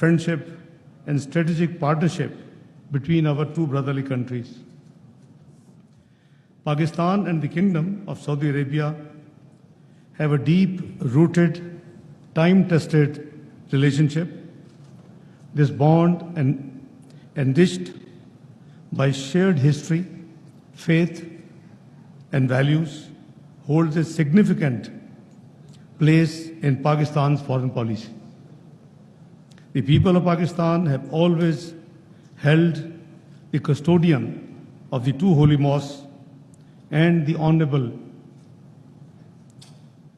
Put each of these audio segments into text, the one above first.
friendship, and strategic partnership between our two brotherly countries. Pakistan and the Kingdom of Saudi Arabia have a deep-rooted, time-tested relationship. This bond enriched by shared history, faith, and values holds a significant place in Pakistan's foreign policy. The people of Pakistan have always held the custodian of the two holy mosques and the Honorable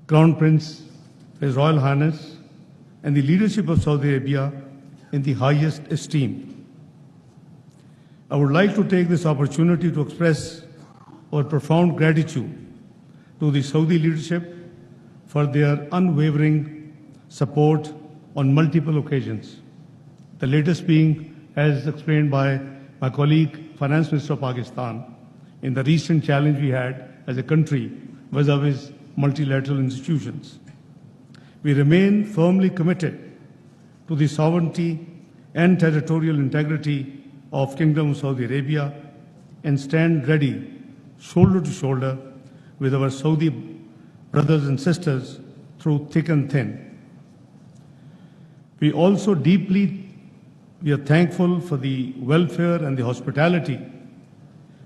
Crown Prince, His Royal Highness, and the leadership of Saudi Arabia in the highest esteem. I would like to take this opportunity to express our profound gratitude to the Saudi leadership for their unwavering support on multiple occasions. The latest being, as explained by my colleague, Finance Minister of Pakistan, in the recent challenge we had as a country vis-à-vis multilateral institutions. We remain firmly committed to the sovereignty and territorial integrity of Kingdom of Saudi Arabia and stand ready, shoulder to shoulder, with our Saudi brothers and sisters through thick and thin. We are thankful for the welfare and the hospitality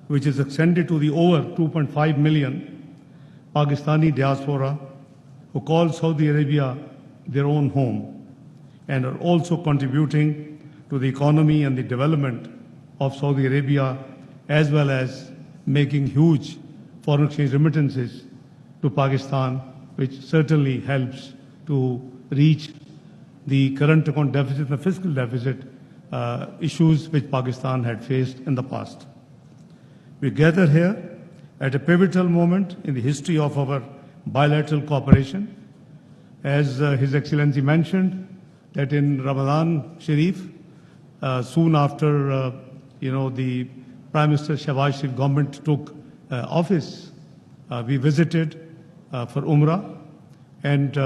which is extended to the over 2.5 million Pakistani diaspora who call Saudi Arabia their own home and are also contributing to the economy and the development of Saudi Arabia, as well as making huge foreign exchange remittances to Pakistan, which certainly helps to reach the current account deficit and the fiscal deficit issues which Pakistan had faced in the past. We gather here at a pivotal moment in the history of our bilateral cooperation. As His Excellency mentioned, that in Ramadan Sharif, soon after the Prime Minister Shahbaz Sharif government took office, we visited for Umrah. And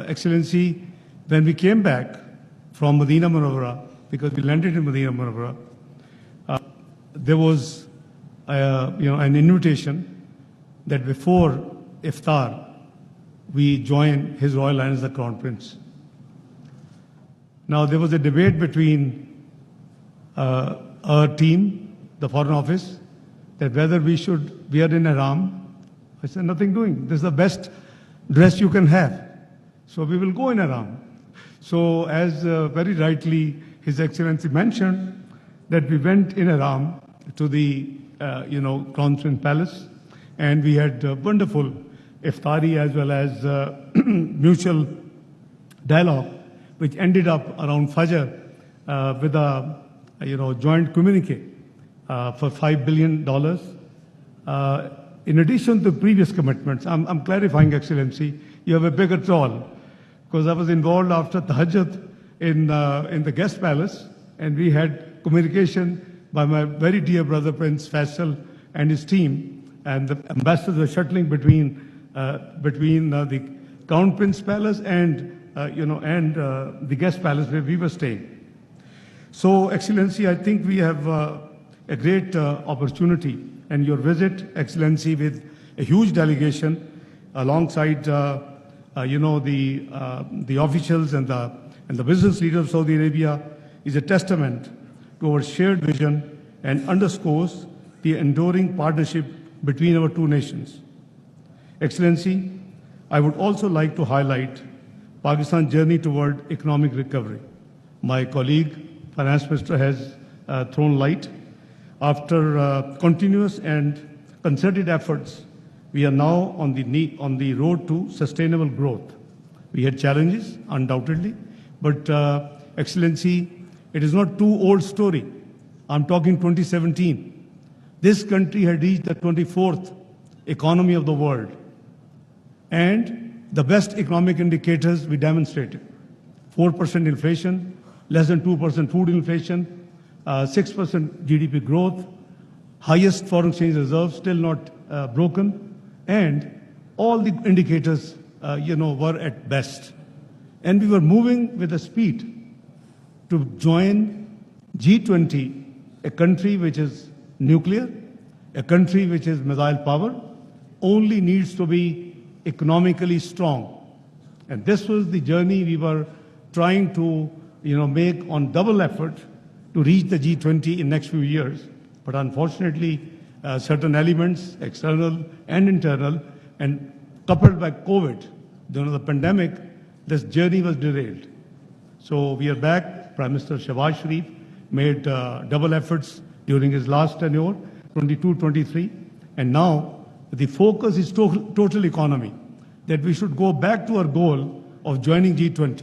Excellency, when we came back from Medina Munawwara, because we landed in Medina Munawwara, there was an invitation that before Iftar, we join His Royal Highness the Crown Prince. Now, there was a debate between our team, the Foreign Office, that whether we should wear in ihram. I said, nothing doing. This is the best dress you can have. So we will go in ihram. So as very rightly His Excellency mentioned, that we went in ihram to the Crown Prince Palace, and we had wonderful iftari as well as mutual dialogue, which ended up around Fajr with a joint communique for $5 billion. In addition to previous commitments, I'm clarifying, Excellency, you have a bigger role, because I was involved after Tahajjud in the guest palace, and we had communication by my very dear brother Prince Faisal and his team, and the ambassadors were shuttling between the Crown Prince Palace and the guest palace where we were staying. So, Excellency, I think we have a great opportunity, and your visit, Excellency, with a huge delegation alongside the officials and the business leaders of Saudi Arabia is a testament to our shared vision and underscores the enduring partnership between our two nations. Excellency, I would also like to highlight Pakistan's journey toward economic recovery. My colleague, Finance Minister, has thrown light. After continuous and concerted efforts, we are now on the road to sustainable growth. We had challenges, undoubtedly, but Excellency, it is not too old story. I'm talking 2017. This country had reached the 24th economy of the world. And the best economic indicators we demonstrated. 4% inflation, less than 2% food inflation, 6% GDP growth, highest foreign exchange reserves still not broken, and all the indicators were at best. And we were moving with a speed to join G20, a country which is nuclear, a country which is missile power, only needs to be economically strong. And this was the journey we were trying to make on double effort to reach the G20 in next few years. But unfortunately, certain elements, external and internal, and coupled by COVID, the pandemic, this journey was derailed. So we are back. Prime Minister Shehbaz Sharif made double efforts during his last tenure, 22-23, and now the focus is total economy, that we should go back to our goal of joining G20.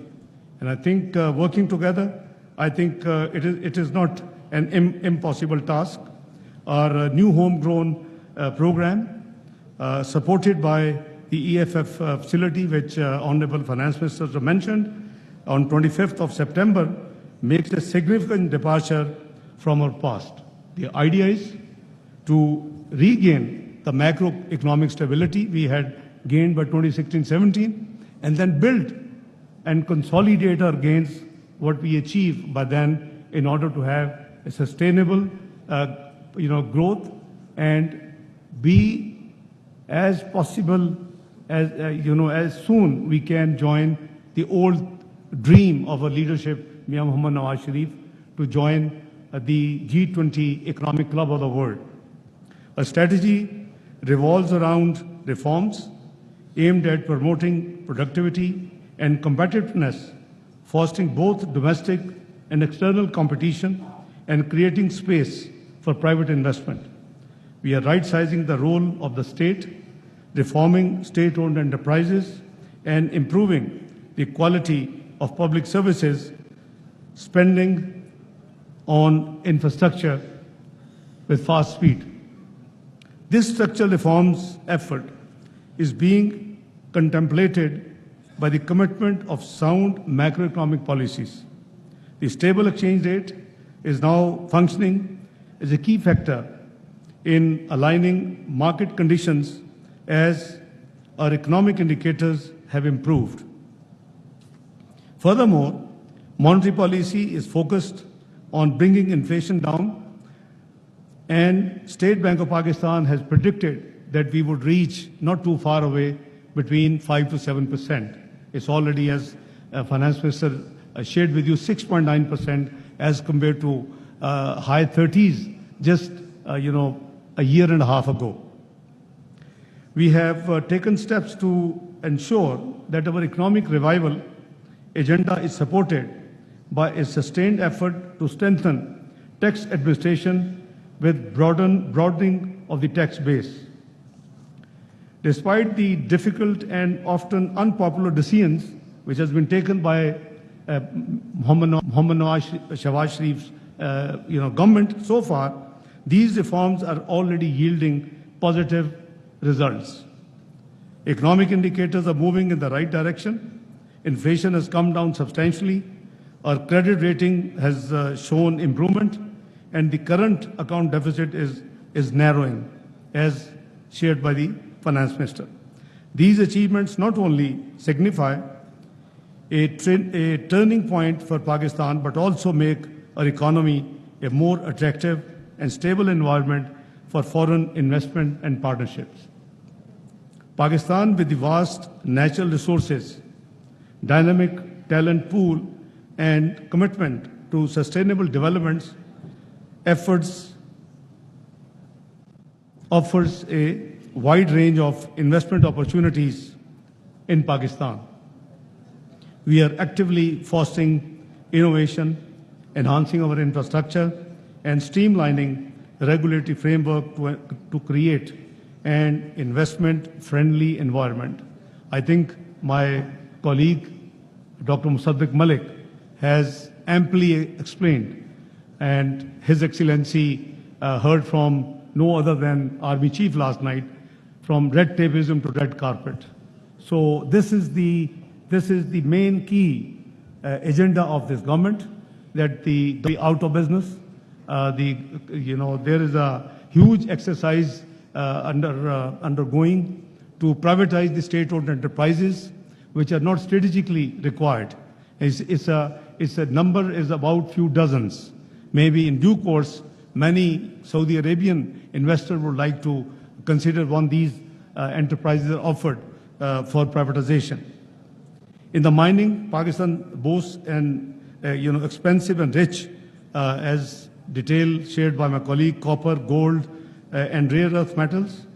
And I think working together, I think it is not an impossible task. Our new homegrown program, supported by the EFF facility, which Honorable Finance Minister mentioned, on 25th of September, makes a significant departure from our past. The idea is to regain the macroeconomic stability we had gained by 2016-17, and then build and consolidate our gains, what we achieved by then, in order to have a sustainable growth and be as possible as as soon we can join the old dream of our leadership, Mia Muhammad Nawaz Sharif, to join the G20 Economic Club of the world. A strategy revolves around reforms aimed at promoting productivity and competitiveness, fostering both domestic and external competition, and creating space for private investment. We are right-sizing the role of the state, reforming state-owned enterprises, and improving the quality of public services, spending on infrastructure with fast speed. This structural reforms effort is being contemplated by the commitment of sound macroeconomic policies. The stable exchange rate is now functioning as a key factor in aligning market conditions as our economic indicators have improved. Furthermore, monetary policy is focused on bringing inflation down, and State Bank of Pakistan has predicted that we would reach not too far away between 5 to 7%. It's already, as Finance Minister shared with you, 6.9% as compared to high 30s just a year and a half ago. We have taken steps to ensure that our economic revival agenda is supported by a sustained effort to strengthen tax administration with broadening of the tax base. Despite the difficult and often unpopular decisions which has been taken by Muhammad Shehbaz Sharif's government so far, these reforms are already yielding positive results. Economic indicators are moving in the right direction. Inflation has come down substantially. Our credit rating has shown improvement, and the current account deficit is narrowing, as shared by the Finance Minister. These achievements not only signify a turning point for Pakistan, but also make our economy a more attractive and stable environment for foreign investment and partnerships. Pakistan, with the vast natural resources, dynamic talent pool, and commitment to sustainable development efforts, offers a wide range of investment opportunities in Pakistan. We are actively fostering innovation, enhancing our infrastructure, and streamlining the regulatory framework to create an investment-friendly environment. I think my colleague, Dr. Musaddiq Malik, has amply explained, and His Excellency heard from no other than Army Chief last night, from red tapeism to red carpet. So this is the main key agenda of this government, that the out of business. There is a huge exercise undergoing to privatize the state-owned enterprises, which are not strategically required. It's it's a number is about few dozens. Maybe in due course, many Saudi Arabian investors would like to consider one of these enterprises are offered for privatization. In the mining, Pakistan boasts an expensive and rich, as detail shared by my colleague, copper, gold, and rare earth metals.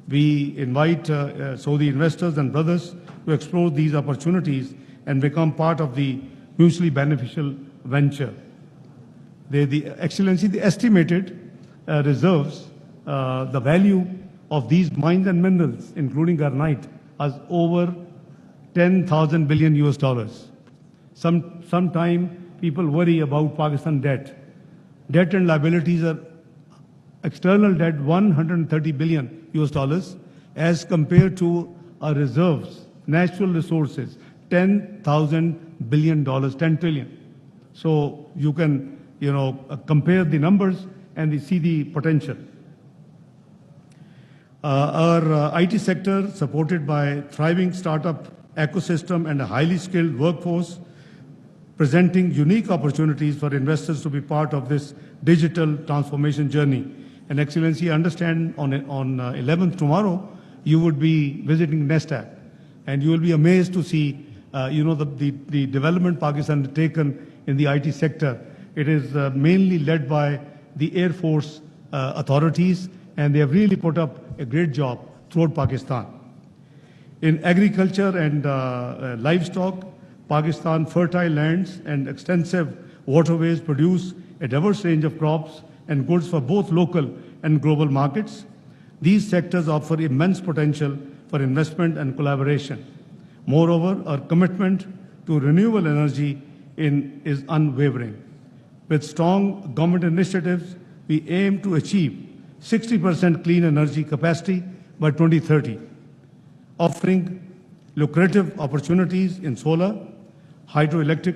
We invite Saudi investors and brothers to explore these opportunities and become part of the mutually beneficial venture. Excellency, the estimated reserves, the value of these mines and minerals, including garnite, is over 10,000 billion US dollars. Sometime people worry about Pakistan debt. Debt and liabilities are external debt 130 billion US dollars as compared to our reserves, natural resources, 10,000 billion dollars, 10 trillion. So you can, compare the numbers and see the potential. Our IT sector, supported by thriving startup ecosystem and a highly skilled workforce, presenting unique opportunities for investors to be part of this digital transformation journey. And Excellency, I understand on 11th tomorrow, you would be visiting NESTAC, and you will be amazed to see, the development Pakistan has taken in the IT sector. It is mainly led by the Air Force authorities, and they have really put up a great job throughout Pakistan. In agriculture and livestock, Pakistan fertile lands and extensive waterways produce a diverse range of crops and goods for both local and global markets. These sectors offer immense potential for investment and collaboration. Moreover, our commitment to renewable energy is unwavering. With strong government initiatives, we aim to achieve 60% clean energy capacity by 2030, offering lucrative opportunities in solar, hydroelectric,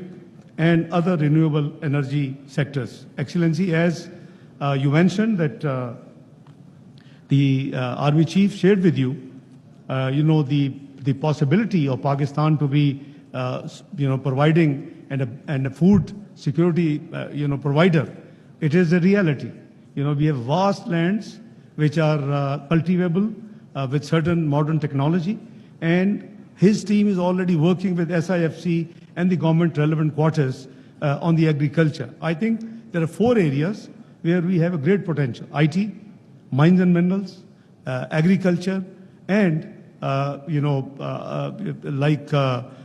and other renewable energy sectors. Excellency, as you mentioned that the Army Chief shared with you, the possibility of Pakistan to be, providing and a food security, provider. It is a reality. We have vast lands which are cultivable with certain modern technology, and his team is already working with SIFC and the government relevant quarters on the agriculture. I think there are 4 areas where we have a great potential: IT, mines and minerals, agriculture, and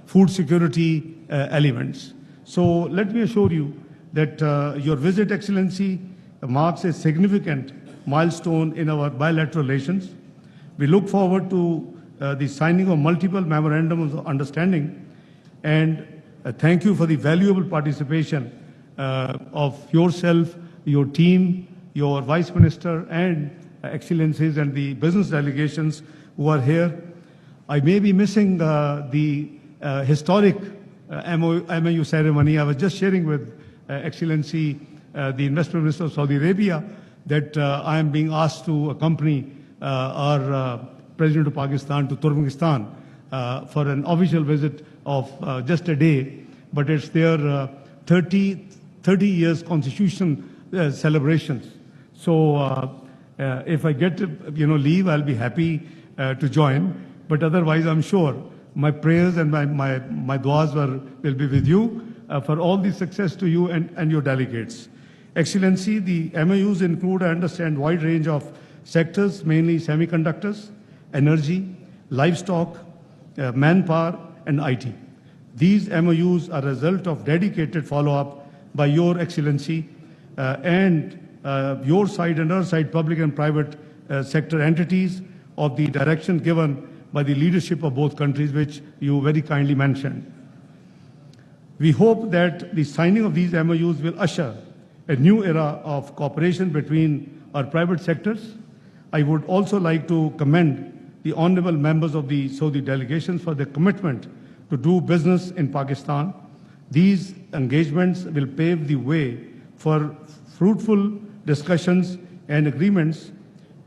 food security elements. So let me assure you that your visit, Excellency, marks a significant milestone in our bilateral relations. We look forward to the signing of multiple memorandums of understanding, and thank you for the valuable participation of yourself, your team, your Vice Minister, and Excellencies and the business delegations who are here. I may be missing the historic MOU ceremony. I was just sharing with Excellency, the Investment Minister of Saudi Arabia, that I am being asked to accompany our President of Pakistan to Turkmenistan for an official visit of just a day, but it's their 30 years constitution celebrations. So if I get to, leave, I'll be happy to join. But otherwise, I'm sure my prayers and my duas will be with you for all the success to you and your delegates. Excellency, the MOUs include, I understand, wide range of sectors, mainly semiconductors, energy, livestock, manpower, and IT. These MOUs are a result of dedicated follow-up by your Excellency and your side and our side, public and private sector entities, of the direction given by the leadership of both countries, which you very kindly mentioned. We hope that the signing of these MOUs will usher a new era of cooperation between our private sectors. I would also like to commend the honorable members of the Saudi delegations for their commitment to do business in Pakistan. These engagements will pave the way for fruitful discussions and agreements,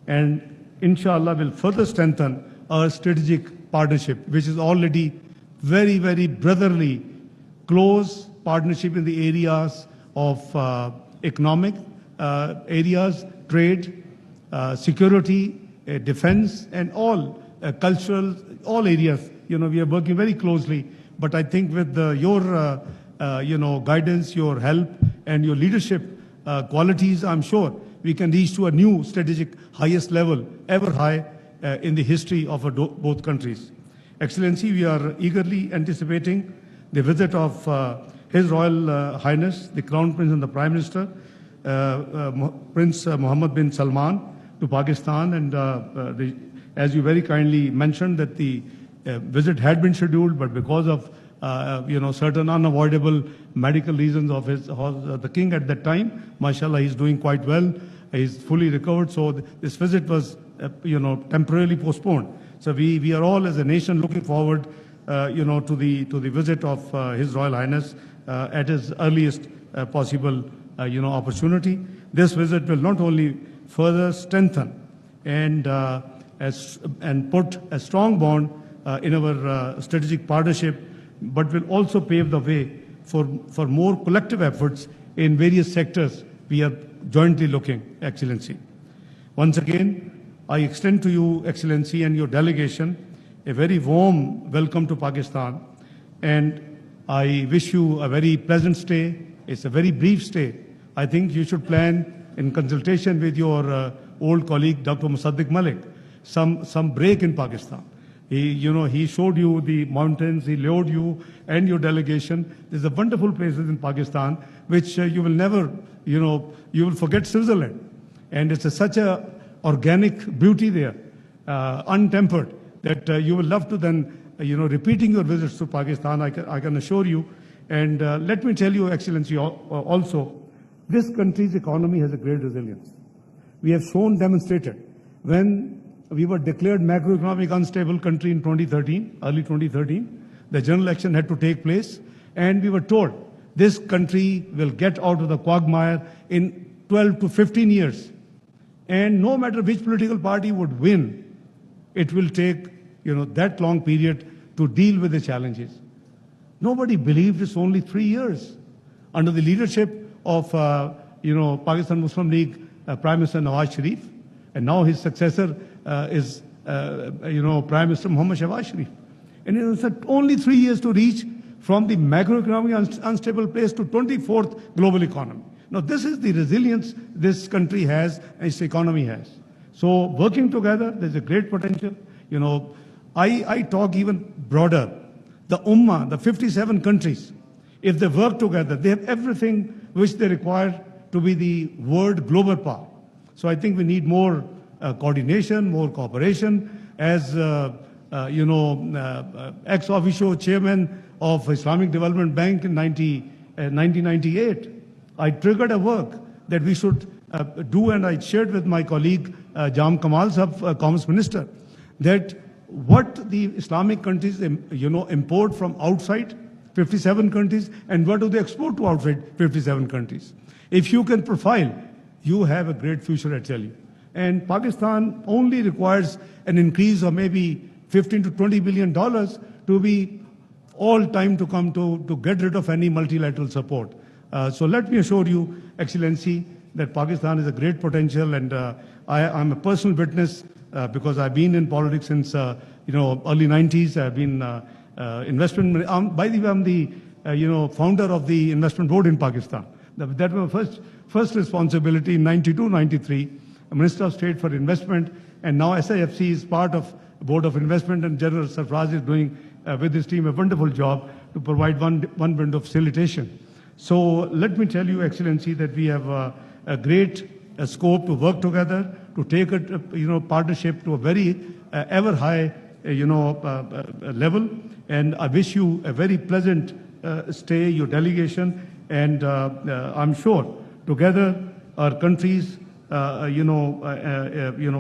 and inshallah will further strengthen our strategic partnership, which is already very, very brotherly, close, partnership in the areas of economic areas, trade, security, defense, and all cultural, all areas. We are working very closely. But I think with your guidance, your help, and your leadership qualities, I'm sure we can reach to a new strategic highest level, ever high in the history of both countries. Excellency, we are eagerly anticipating the visit of His Royal Highness, the Crown Prince and the Prime Minister, Prince Mohammed bin Salman, to Pakistan. And as you very kindly mentioned, that the visit had been scheduled, but because of certain unavoidable medical reasons of the king at that time, mashallah, he's doing quite well. He's fully recovered. So this visit was temporarily postponed. So we are all as a nation looking forward to the visit of His Royal Highness at his earliest possible opportunity. This visit will not only further strengthen and put a strong bond in our strategic partnership, but will also pave the way for more collective efforts in various sectors we are jointly looking, Excellency. Once again, I extend to you, Excellency, and your delegation a very warm welcome to Pakistan, and I wish you a very pleasant stay. It's a very brief stay. I think you should plan, in consultation with your old colleague, Dr. Musaddiq Malik, some break in Pakistan. He showed you the mountains, he lured you and your delegation. There's a wonderful places in Pakistan which you will never, you will forget Switzerland. And it's such a organic beauty there, untempered, that you will love to then, repeating your visits to Pakistan, I can assure you. And let me tell you, Excellency, also, this country's economy has a great resilience. We have demonstrated when we were declared macroeconomic unstable country in 2013, early 2013. The general election had to take place, and we were told this country will get out of the quagmire in 12 to 15 years. And no matter which political party would win, it will take that long period to deal with the challenges. Nobody believed it's only 3 years. Under the leadership of Pakistan Muslim League Prime Minister Nawaz Sharif, and now his successor is Prime Minister Muhammad Shahbaz Sharif. And it said only 3 years to reach from the macroeconomic unstable place to 24th global economy. Now this is the resilience this country has and its economy has. So working together, there's a great potential. I talk even broader. The Ummah, the 57 countries, if they work together, they have everything which they require to be the world global power. So I think we need more coordination, more cooperation. As ex officio chairman of Islamic Development Bank in 1998, I triggered a work that we should do, and I shared with my colleague Jam Kamal Sahab, Commerce Minister, that what the Islamic countries import from outside 57 countries and what do they export to outside 57 countries. If you can profile, you have a great future, I tell you. And Pakistan only requires an increase of maybe $15 to $20 billion to be all time to come to get rid of any multilateral support. So let me assure you, Excellency, that Pakistan is a great potential, and I'm a personal witness because I've been in politics since early 90s. I've been investment. By the way, I'm the founder of the investment board in Pakistan. That was my first responsibility in 92, 93. Minister of State for Investment, and now SIFC is part of Board of Investment, and General Sarfraz is doing with his team a wonderful job to provide one window of facilitation. So let me tell you, Excellency, that we have a great scope to work together to take a partnership to a very ever high level. And I wish you a very pleasant stay, your delegation, and I'm sure together our countries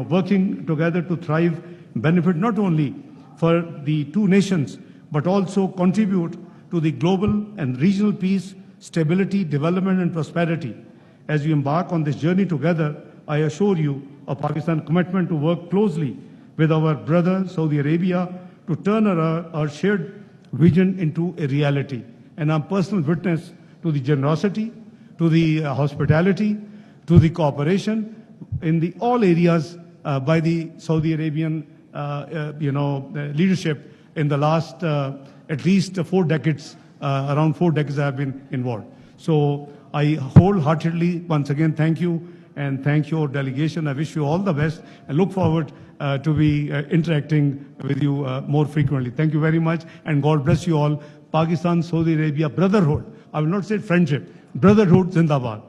working together to thrive, benefit not only for the two nations, but also contribute to the global and regional peace, stability, development, and prosperity. As we embark on this journey together, I assure you of Pakistan's commitment to work closely with our brother Saudi Arabia to turn our shared vision into a reality. And I'm personal witness to the generosity, to the hospitality, to the cooperation in the all areas by the Saudi Arabian leadership in the last at least 4 decades, around 4 decades I have been involved. So I wholeheartedly once again thank you and thank your delegation. I wish you all the best and look forward to be interacting with you more frequently. Thank you very much and God bless you all. Pakistan, Saudi Arabia, brotherhood. I will not say friendship. Brotherhood, Zindabad.